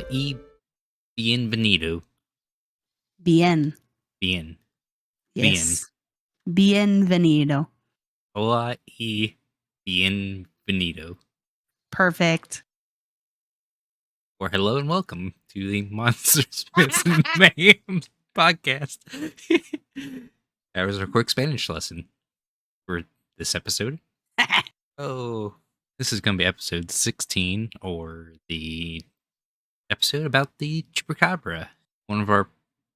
y bienvenido. Bien. Bien. Yes. Bienvenido. Hola y bienvenido. Perfect. Or hello and welcome to the Monsters, Myths, and Mayhem podcast. That was our quick Spanish lesson for this episode. Oh, this is going to be episode 16, or the episode about the Chupacabra. One of our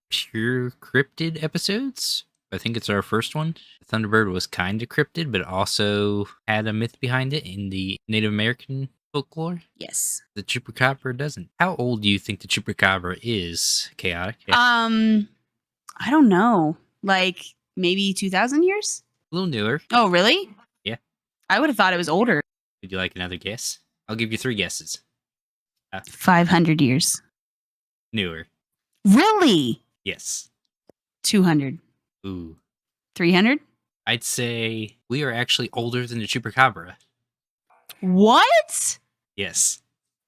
pure cryptid episodes. I think it's our first one. Thunderbird was kind of cryptid, but also had a myth behind it in the Native American folklore. Yes. The Chupacabra doesn't. How old do you think the Chupacabra is, Chaotic? I don't know. Like maybe 2,000 years? A little newer. Oh, really? Yeah. I would have thought it was older. Would you like another guess? I'll give you 3 guesses. 500 years. Newer. Really? Yes. 200. Ooh. 300? I'd say we are actually older than the Chupacabra. What? Yes.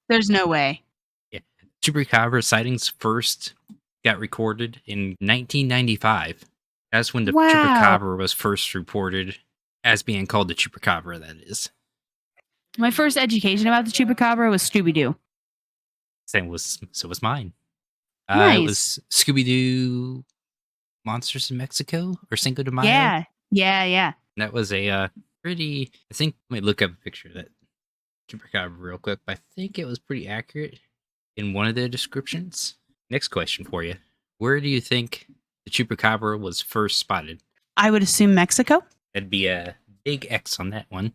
There's no way. Yeah. Chupacabra sightings first got recorded in 1995. That's when the Chupacabra was first reported as being called the Chupacabra, that is. My first education about the Chupacabra was Scooby-Doo. So was mine. Nice. It was Scooby-Doo Monsters in Mexico or Cinco de Mayo. Yeah. That was a pretty, I think, let me look up a picture of that Chupacabra real quick, but I think it was pretty accurate in one of the descriptions. Next question for you. Where do you think the Chupacabra was first spotted? I would assume Mexico. That'd be a big X on that one.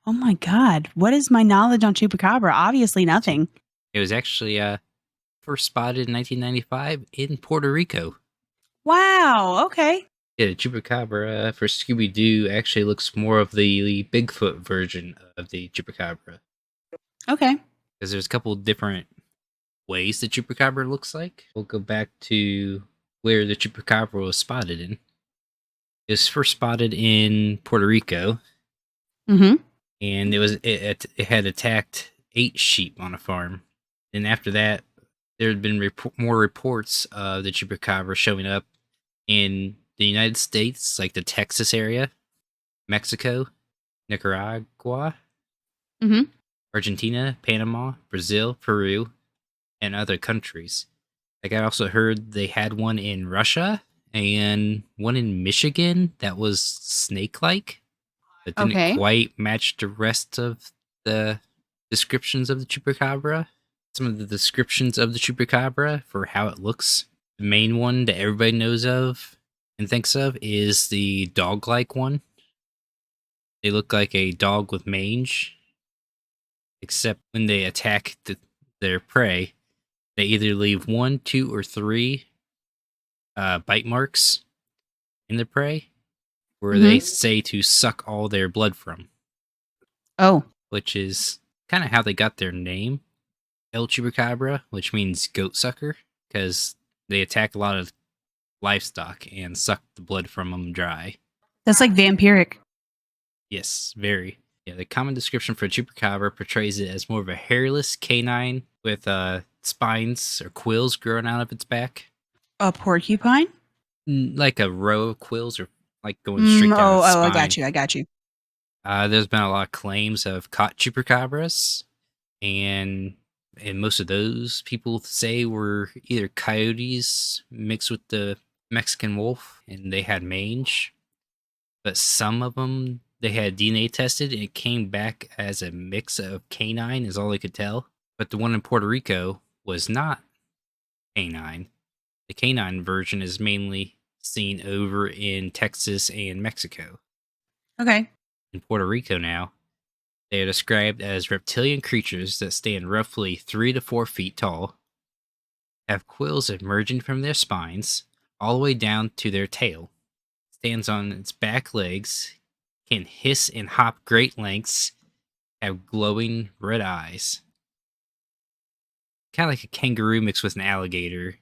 Oh my God. What is my knowledge on Chupacabra? Obviously nothing. It was actually first spotted in 1995 in Puerto Rico. Wow. Okay. Yeah, the Chupacabra for Scooby-Doo actually looks more of the Bigfoot version of the Chupacabra. Okay. Because there's a couple different ways the Chupacabra looks like. We'll go back to where the Chupacabra was spotted in. It was first spotted in Puerto Rico. Mm-hmm. And it had attacked 8 sheep on a farm. And after that, there had been more reports of the Chupacabra showing up in the United States, like the Texas area, Mexico, Nicaragua, Argentina, Panama, Brazil, Peru, and other countries. Like, I also heard they had one in Russia and one in Michigan that was snake-like, but didn't quite match the rest of the descriptions of the Chupacabra. Some of the descriptions of the Chupacabra for how it looks. The main one that everybody knows of and thinks of is the dog-like one. They look like a dog with mange, except when they attack their prey, they either leave 1, 2, or 3 bite marks in the prey, where they say to suck all their blood from. Oh. Which is kind of how they got their name, El Chupacabra, which means goat sucker, because they attack a lot of livestock and suck the blood from them dry. That's like vampiric. Yes, very. Yeah, the common description for Chupacabra portrays it as more of a hairless canine with spines or quills growing out of its back. A porcupine? Like a row of quills, or like going straight down its spine. I got you. There's been a lot of claims of caught Chupacabras, and most of those people say were either coyotes mixed with the Mexican wolf, and they had mange. But some of them, they had DNA tested, and it came back as a mix of canine, is all they could tell. But the one in Puerto Rico was not canine. The canine version is mainly seen over in Texas and Mexico. Okay. In Puerto Rico now, they are described as reptilian creatures that stand roughly 3 to 4 feet tall, have quills emerging from their spines all the way down to their tail, stands on its back legs, can hiss and hop great lengths, have glowing red eyes. Kind of like a kangaroo mixed with an alligator.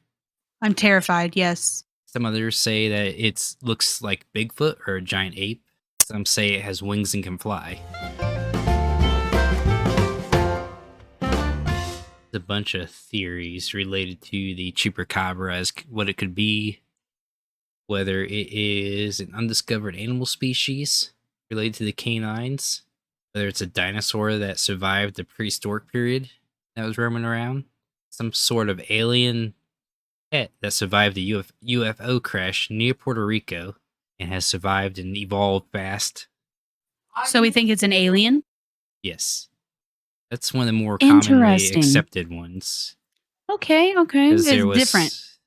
I'm terrified, yes. Some others say that it looks like Bigfoot or a giant ape. Some say it has wings and can fly. a bunch of theories related to the Chupacabra as what it could be, whether it is an undiscovered animal species related to the canines, whether it's a dinosaur that survived the prehistoric period that was roaming around, some sort of alien pet that survived the UFO crash near Puerto Rico and has survived and evolved fast. So we think it's an alien? Yes, that's one of the more commonly Interesting. accepted ones Okay, okay. because It's different.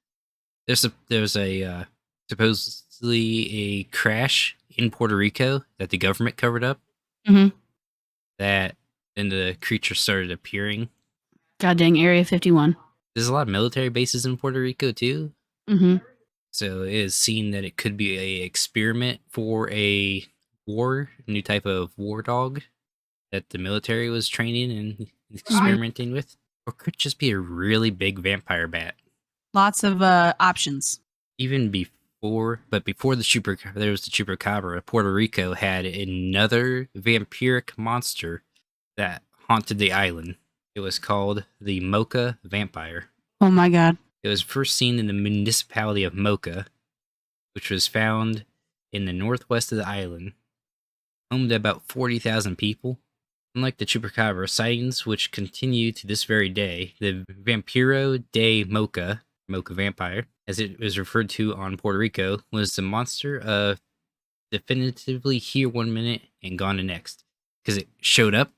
there was a supposedly a crash in Puerto Rico that the government covered up. Mhm. That then the creature started appearing. God dang, Area 51. There's a lot of military bases in Puerto Rico too, Mhm. so it is seen that it could be a experiment for a new type of war dog that the military was training and Mhm. experimenting with, or could just be a really big vampire bat. Lots of options. Even before there was the Chupacabra. Puerto Rico had another vampiric monster that haunted the island. It was called the Moca vampire. Oh my god. It was first seen in the municipality of Moca, which was found in the northwest of the island, home to about 40,000 people. Unlike the Chupacabra sightings, which continue to this very day, the Vampiro de Moca, Moca vampire, as it was referred to on Puerto Rico, was the monster of definitively here one minute and gone the next. Because it showed up,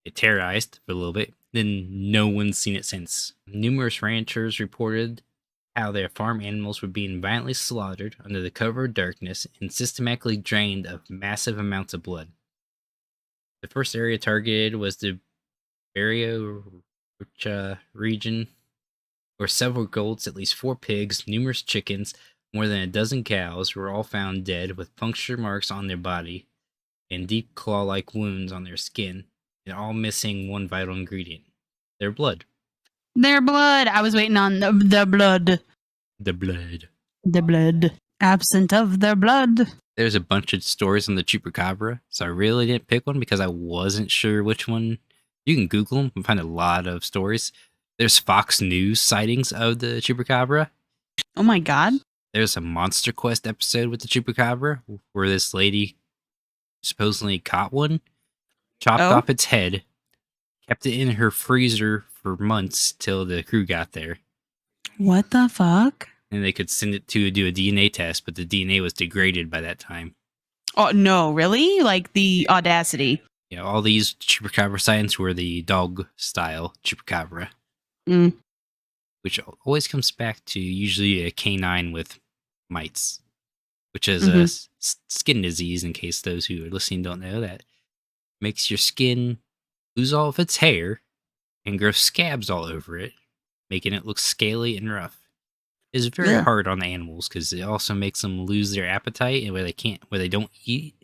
it terrorized for a little bit, then no one's seen it since. Numerous ranchers reported how their farm animals were being violently slaughtered under the cover of darkness and systematically drained of massive amounts of blood. The first area targeted was the Barrio Rocha region, where several goats, at least 4 pigs, numerous chickens, more than a dozen cows were all found dead with puncture marks on their body and deep claw-like wounds on their skin, and all missing one vital ingredient: their blood. Their blood. I was waiting on the blood. The blood. The blood. Absent of their blood. There's a bunch of stories on the Chupacabra, so I really didn't pick one because I wasn't sure which one. You can Google them and find a lot of stories. There's Fox News sightings of the Chupacabra. Oh my god. There's a Monster Quest episode with the Chupacabra where this lady supposedly caught one, chopped Oh. off its head, kept it in her freezer for months till the crew got there. What the fuck? And they could send it to do a DNA test, but the DNA was degraded by that time. Oh no, really? Like the audacity. You know, all these Chupacabra sightings were the dog style Chupacabra, Mm. which always comes back to usually a canine with mites, which is a Mhm. skin disease, in case those who are listening don't know that. Makes your skin lose all of its hair and grow scabs all over it, making it look scaly and rough. It's very Yeah. hard on the animals because it also makes them lose their appetite and where they don't eat,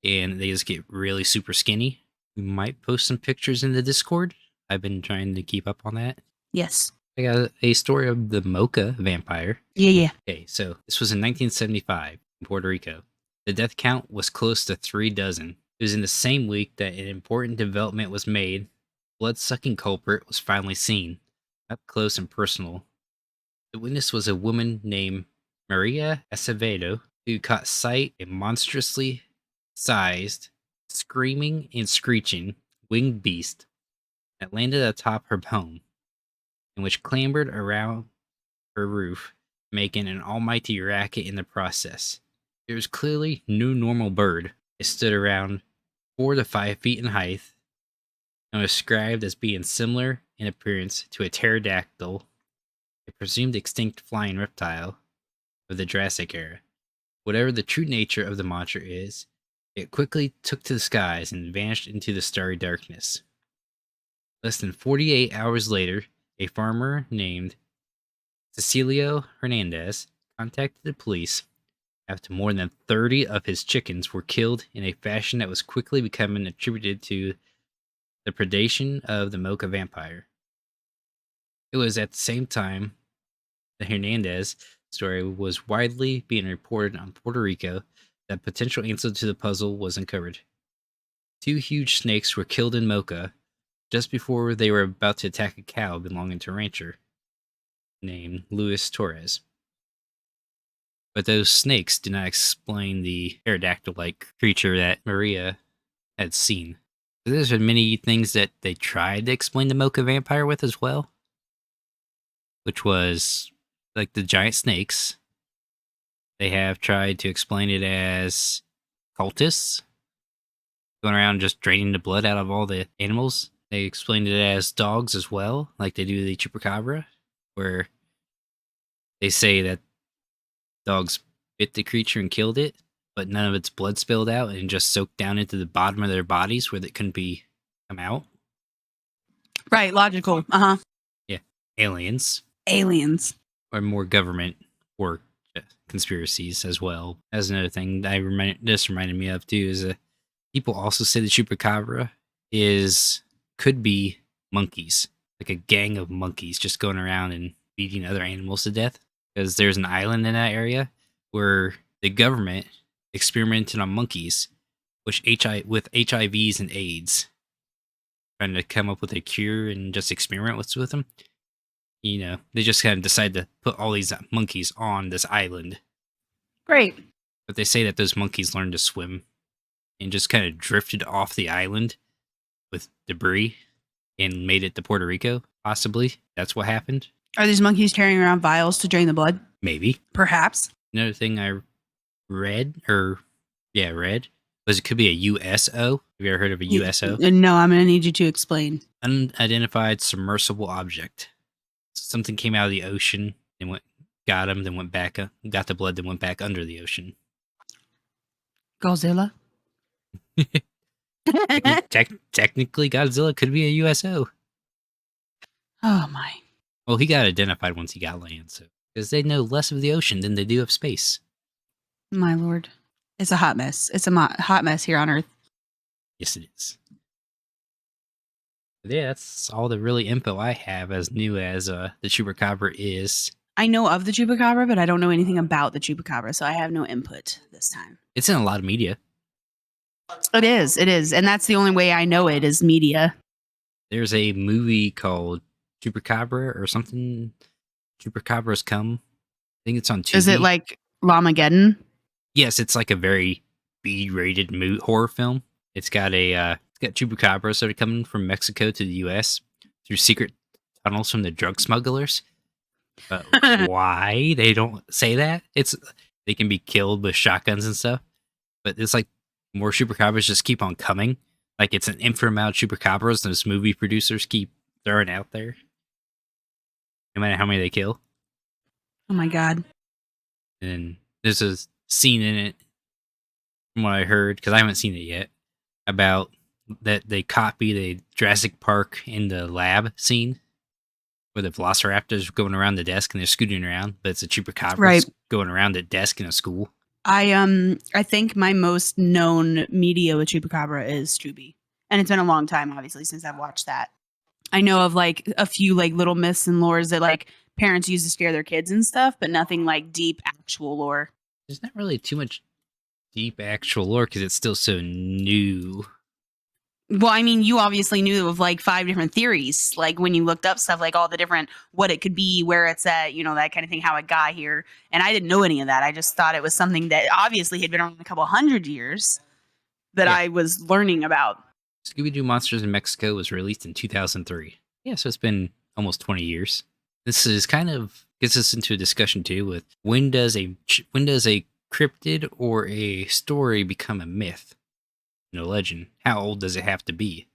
and they just get really super skinny. We might post some pictures in the Discord. I've been trying to keep up on that. Yes. I got a story of the Mocha vampire. Yeah, yeah. Okay, so this was in 1975 in Puerto Rico. The death count was close to 3 dozen. It was in the same week that an important development was made. Blood-sucking culprit was finally seen, up close and personal. The witness was a woman named Maria Acevedo, who caught sight of a monstrously sized, screaming and screeching winged beast that landed atop her home, and which clambered around her roof, making an almighty racket in the process. It was clearly no normal bird. It stood around 4 to 5 feet in height and was described as being similar in appearance to a pterodactyl, a presumed extinct flying reptile of the Jurassic era. Whatever the true nature of the monster is, it quickly took to the skies and vanished into the starry darkness. Less than 48 hours later, a farmer named Cecilio Hernandez contacted the police after more than 30 of his chickens were killed in a fashion that was quickly becoming attributed to the predation of the Mocha vampire. It was at the same time the Hernandez story was widely being reported on Puerto Rico that potential answer to the puzzle was uncovered. 2 huge snakes were killed in Mocha just before they were about to attack a cow belonging to a rancher named Luis Torres. But those snakes did not explain the pterodactyl-like creature that Maria had seen. There's been many things that they tried to explain the Moca vampire with as well, which was like the giant snakes. They have tried to explain it as cultists going around just draining the blood out of all the animals. They explained it as dogs as well, like they do the Chupacabra, where they say that dogs bit the creature and killed it, but none of its blood spilled out and just soaked down into the bottom of their bodies where it couldn't be come out. Right, logical. Uh-huh. Yeah. Aliens. Aliens. Or more government work conspiracies as well. As another thing that this reminded me of too is people also say the Chupacabra could be monkeys, like a gang of monkeys just going around and beating other animals to death. Because there's an island in that area where the government experimented on monkeys, with HIVs and AIDS, trying to come up with a cure and just experiment with them. You know, they just kind of decided to put all these monkeys on this island. Great. But they say that those monkeys learned to swim and just kind of drifted off the island with debris and made it to Puerto Rico, possibly. That's what happened. Are these monkeys carrying around vials to drain the blood? Maybe. Perhaps. Another thing I read was it could be a USO. Have you ever heard of a USO? No, I'm going to need you to explain. Unidentified submersible object. Something came out of the ocean and got them, then went back, got the blood, then went back under the ocean. Godzilla? Technically, Godzilla could be a USO. Oh, my. Well, he got identified once he got land, so because they know less of the ocean than they do of space. My lord. It's a hot mess. It's a hot mess here on Earth. Yes, it is. But yeah, that's all the really info I have as new as the Chupacabra is. I know of the Chupacabra, but I don't know anything about the Chupacabra, so I have no input this time. It's in a lot of media. It is. And that's the only way I know it is media. There's a movie called Chupacabra or something. Chupacabra's Come. I think it's on TV. Is it like Lamageddon? Yes, it's like a very B-rated horror film. It's got Chupacabras that are coming from Mexico to the U.S. through secret tunnels from the drug smugglers. But why they don't say that? They can be killed with shotguns and stuff. But it's like more Chupacabras just keep on coming. Like it's an infinite amount of Chupacabras those movie producers keep throwing out there. No matter how many they kill. Oh my god. And there's a scene in it, from what I heard, because I haven't seen it yet, about that they copy the Jurassic Park in the lab scene where the velociraptors are going around the desk and they're scooting around, but it's a Chupacabra going around the desk in a school. I think my most known media with Chupacabra is Tubi. And it's been a long time, obviously, since I've watched that. I know of like a few like little myths and lores that like parents use to scare their kids and stuff, but nothing like deep actual lore. There's not really too much deep actual lore because it's still so new. Well, I mean, you obviously knew of like 5 different theories, like when you looked up stuff, like all the different, what it could be, where it's at, you know, that kind of thing, how it got here. And I didn't know any of that. I just thought it was something that obviously had been around a couple hundred years that I was learning about. Scooby-Doo Monsters in Mexico was released in 2003. Yeah, so it's been almost 20 years. This is kind of gets us into a discussion too with when does a cryptid or a story become a myth? A legend. How old does it have to be?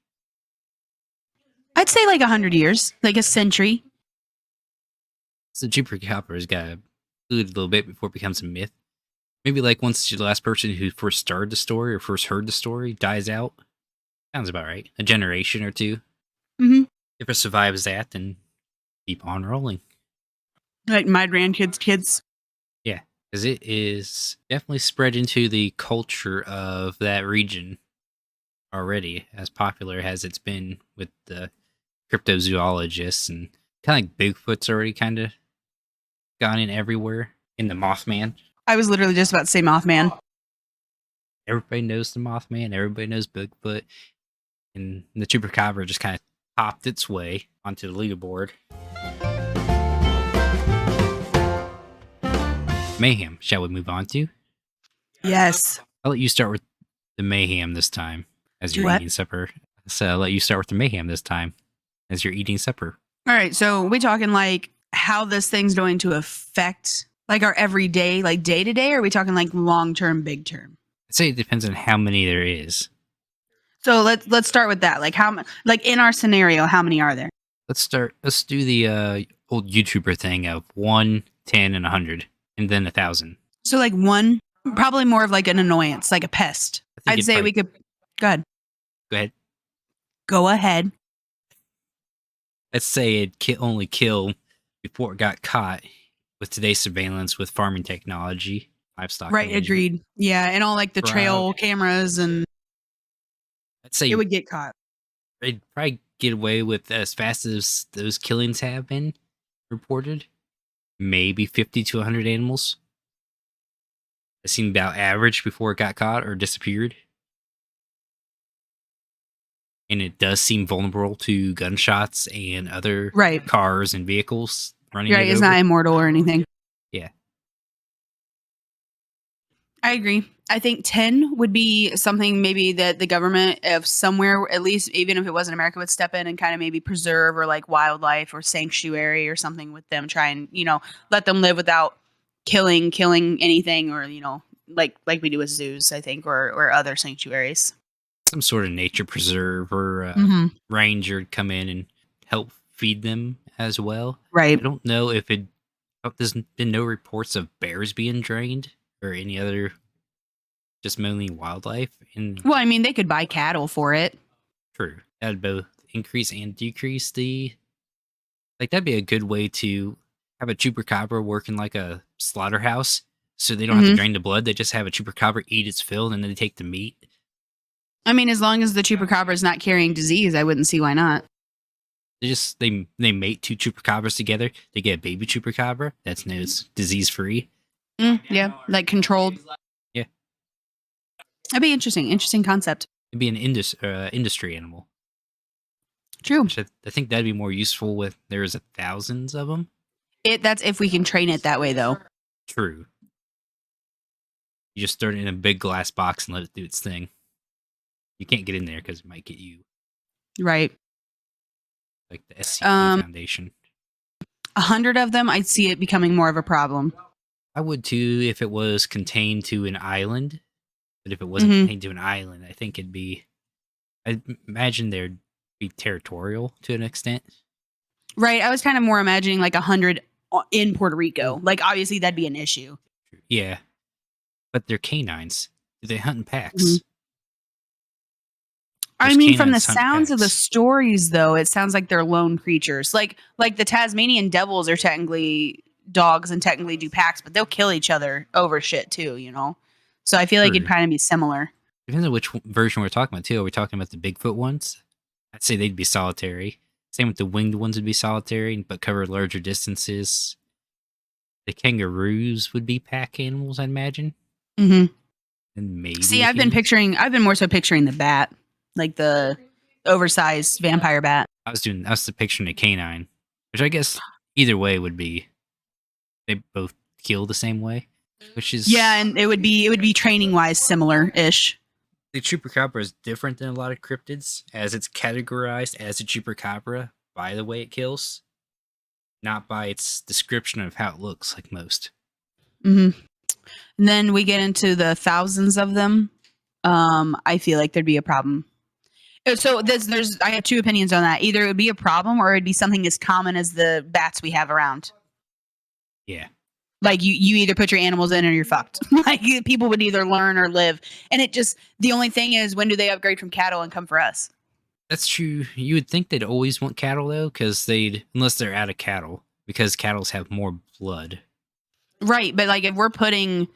I'd say like 100 years, like a century. So Chupacabra's got to include a little bit before it becomes a myth. Maybe like once the last person who first started the story or first heard the story dies out. Sounds about right. A generation or two. Mm-hmm. If it survives that, then keep on rolling. Like my grandkids' kids. Yeah, because it is definitely spread into the culture of that region already, as popular as it's been with the cryptozoologists, and kind of like Bigfoot's already kind of gone in everywhere. In the Mothman. I was literally just about to say Mothman. Everybody knows the Mothman. Everybody knows Bigfoot. And the Chupacabra just kind of popped its way onto the leaderboard. Mayhem, shall we move on to? Yes. I'll let you start with the mayhem this time as you're What? eating supper. So I'll let you start with the mayhem this time as you're eating supper. All right. So we talking like how this thing's going to affect like our everyday, like day to day, or are we talking like long term, big term? I'd say it depends on how many there is. So let's start with that. Like like in our scenario, how many are there? Let's do the old YouTuber thing of 1, 10, and 100, and then 1,000. So like one, probably more of like an annoyance, like a pest. I think I'd it'd say probably- we could. Go ahead. Go ahead. Go ahead. Let's say it'd only kill before it got caught with today's surveillance with farming technology, livestock Right. management. Agreed. Yeah, and all like the Right. trail cameras, and I'd say it would get caught. they'd probably get away with as fast as those killings have been reported. Maybe 50 to 100 animals. It seemed about average before it got caught or disappeared. And it does seem vulnerable to gunshots and other Right. cars and vehicles running Right. it It's over. not immortal or anything. Yeah. I agree. I think 10 would be something maybe that the government of somewhere, at least even if it wasn't America, would step in and kind of maybe preserve or like wildlife or sanctuary or something with them, try and, let them live without killing anything, or, like we do with zoos, I think, or other sanctuaries. Some sort of nature preserve or ranger come in and help feed them as well. Right. I don't know if there's been no reports of bears being drained or any other just mainly wildlife. Well, I mean, they could buy cattle for it. True. That'd both increase and decrease that'd be a good way to have a chupacabra work in like a slaughterhouse. So they don't have to drain the blood. They just have a chupacabra eat its fill and then they take the meat. I mean, as long as the chupacabra is not carrying disease, I wouldn't see why not. They mate two chupacabras together. They get a baby chupacabra that's disease free. Yeah, like controlled. Yeah. That'd be interesting. Interesting concept. It'd be an industry animal. True. Which I think that'd be more useful with there's thousands of them. That's if we can train it that way, though. True. You just throw it in a big glass box and let it do its thing. You can't get in there because it might get you. Right. Like the SCP Foundation. 100 of them, I'd see it becoming more of a problem. I would too if it was contained to an island. But if it wasn't contained to an island, I think I'd imagine there'd be territorial to an extent. Right. I was kind of more imagining like 100 in Puerto Rico. Like, obviously, that'd be an issue. Yeah. But they're canines. Do they hunt in packs? Mhm. I mean, from the sounds of the stories, though, it sounds like they're lone creatures. Like the Tasmanian devils are technically dogs and technically do packs, but they'll kill each other over shit too, So I feel like it'd kind of be similar. Depends on which version we're talking about too. Are we talking about the Bigfoot ones? I'd say they'd be solitary. Same with the winged ones would be solitary, but cover larger distances. The kangaroos would be pack animals, I'd imagine. Mm-hmm. And maybe. See, I've been more so picturing the bat, like the oversized vampire bat. I was picturing a canine, which I guess either way would be. They both kill the same way, which is and it would be training wise similar ish. The chupacabra is different than a lot of cryptids, as it's categorized as a chupacabra by the way it kills, not by its description of how it looks like most. Mm-hmm. And then we get into the thousands of them. I feel like there'd be a problem. So I have two opinions on that. Either it would be a problem or it'd be something as common as the bats we have around. Yeah. Like you either put your animals in or you're fucked. Like people would either learn or live. And the only thing is, when do they upgrade from cattle and come for us? That's true. You would think they'd always want cattle though, unless they're out of cattle, because cattle have more blood. Right. But like if we're putting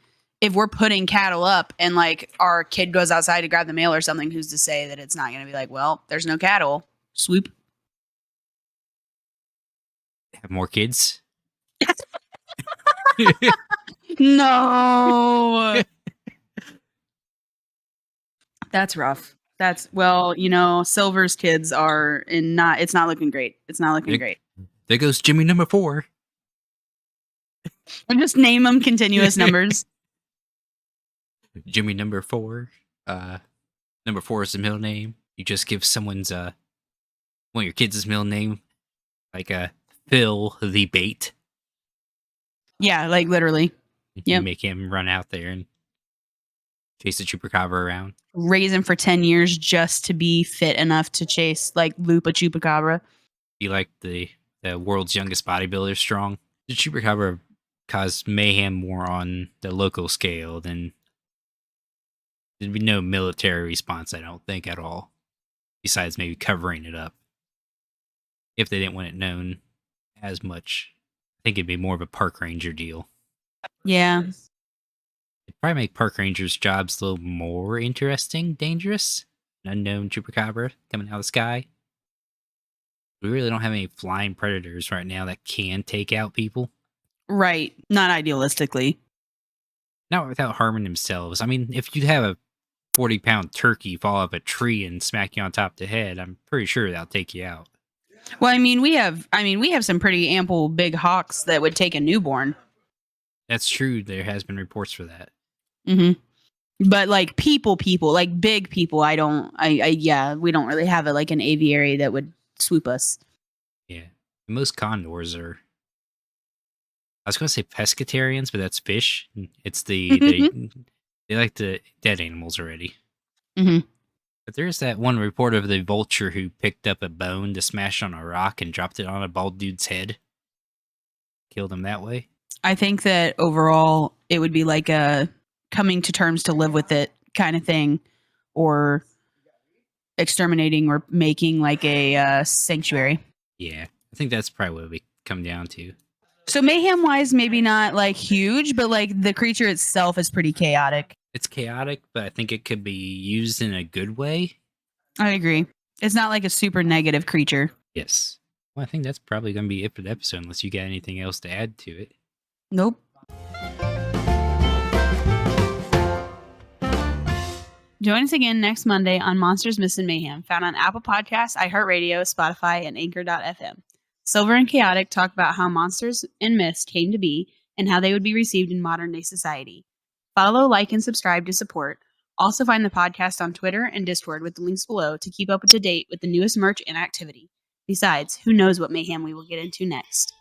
cattle up and like our kid goes outside to grab the mail or something, who's to say that it's not going to be like, well, there's no cattle. Swoop. Have more kids? No. That's rough. That's Silver's kids are in not. It's not looking great. It's not looking There, great. there goes Jimmy number 4. Or just name them continuous numbers. Jimmy number 4. Number 4 is the middle name. You just give someone's one of your kids' middle name, like Phil the bait. Yeah, like literally. You Yep. make him run out there and chase the Chupacabra around. Raise him for 10 years just to be fit enough to chase, like, loop a Chupacabra. Be like the world's youngest bodybuilder strong. The Chupacabra caused mayhem more on the local scale than there'd be no military response, I don't think, at all. Besides maybe covering it up. If they didn't want it known as much, I think it'd be more of a park ranger deal. Yeah. It'd probably make park rangers' jobs a little more interesting, dangerous. An unknown Chupacabra coming out of the sky. We really don't have any flying predators right now that can take out people. Right. Not idealistically. Not without harming themselves. I mean, if you have a 40-pound turkey fall off a tree and smack you on top of the head, I'm pretty sure that'll take you out. Well, we have some pretty ample big hawks that would take a newborn. That's true. There has been reports for that. Mm-hmm. But like people, like big people, we don't really have an aviary that would swoop us. Yeah. Most condors are, I was going to say pescatarians, but that's fish. It's they like the dead animals already. Mm-hmm. But there's that one report of the vulture who picked up a bone to smash on a rock and dropped it on a bald dude's head. Killed him that way. I think that overall it would be like a coming to terms to live with it kind of thing, or exterminating or making like a sanctuary. Yeah, I think that's probably what we come down to. So mayhem wise, maybe not like huge, but like the creature itself is pretty chaotic. It's chaotic, but I think it could be used in a good way. I agree. It's not like a super negative creature. Yes. Well, I think that's probably going to be it for the episode, unless you got anything else to add to it. Nope. Join us again next Monday on Monsters Missing Mayhem, found on Apple Podcasts, iHeartRadio, Spotify, and Anchor.fm. Silver and Chaotic talk about how monsters and myths came to be and how they would be received in modern-day society. Follow, like, and subscribe to support. Also find the podcast on Twitter and Discord with the links below to keep up to date with the newest merch and activity. Besides, who knows what mayhem we will get into next.